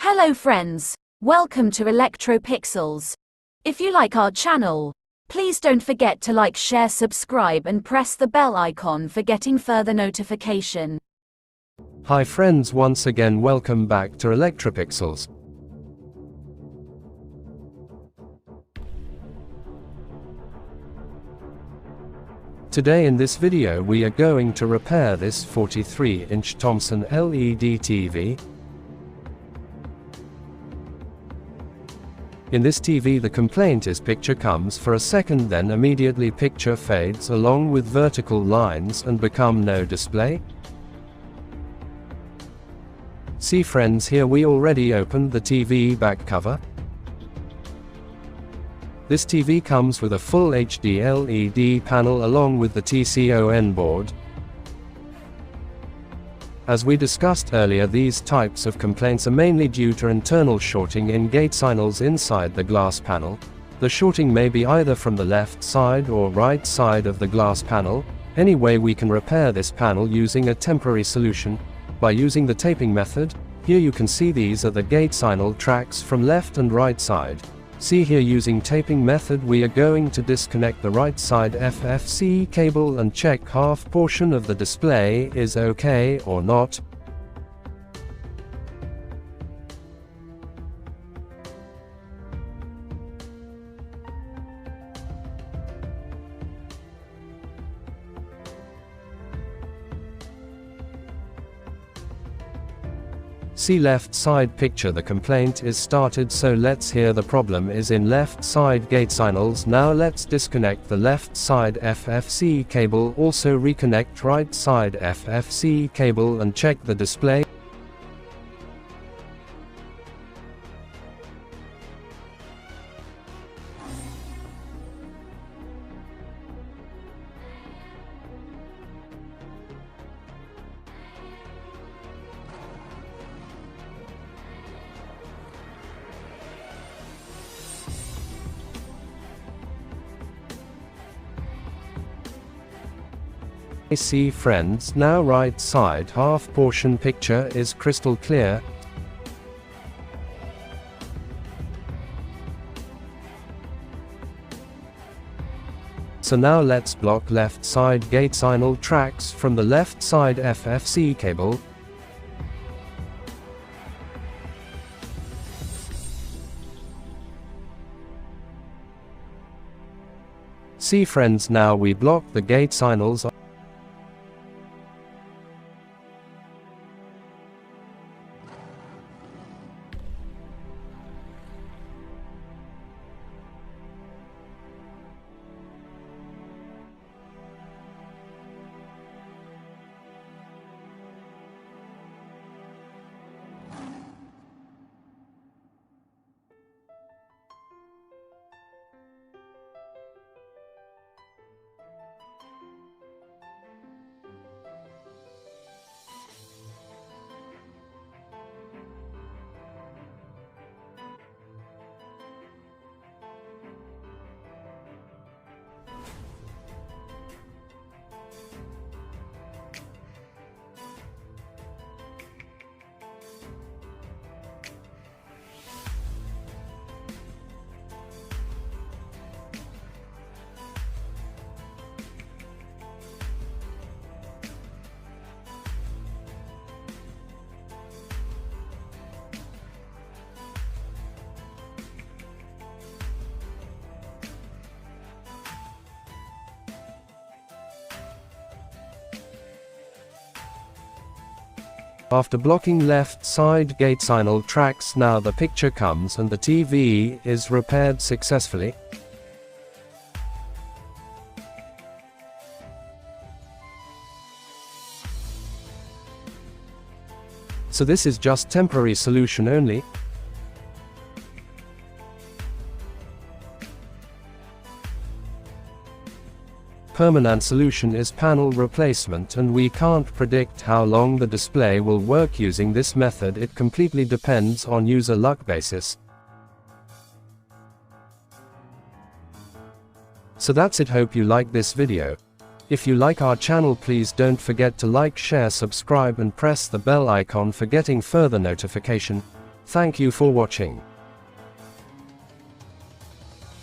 Hello friends, welcome to Electropixels. If you like our channel, please don't forget to like, share, subscribe and press the bell icon for getting further notification. Hi friends, once again welcome back to Electropixels. Today in this video we are going to repair this 43-inch Thomson LED TV. In this TV the complaint is picture comes for a second, then immediately picture fades along with vertical lines and become no display. See friends, here we already opened the TV back cover. This TV comes with a full HD LED panel along with the TCON board. As we discussed earlier, these types of complaints are mainly due to internal shorting in gate signals inside the glass panel. The shorting may be either from the left side or right side of the glass panel. Anyway, we can repair this panel using a temporary solution by using the taping method. Here you can see these are the gate signal tracks from left and right side. See here, using taping method we are going to disconnect the right side FFC cable and check half portion of the display is okay or not. See left side picture, the complaint is started, so let's hear the problem is in left side gate signals. Now let's disconnect the left side FFC cable, also reconnect right side FFC cable and check the display. See friends, now right side half portion picture is crystal clear. So now let's block left side gate signal tracks from the left side FFC cable. See friends, now we block the gate signals. After blocking left side gate signal tracks, now the picture comes and the TV is repaired successfully. So this is just temporary solution only. Permanent solution is panel replacement, and we can't predict how long the display will work using this method. It completely depends on user luck basis. So that's it, hope you like this video. If you like our channel, please don't forget to like, share, subscribe and press the bell icon for getting further notification. Thank you for watching.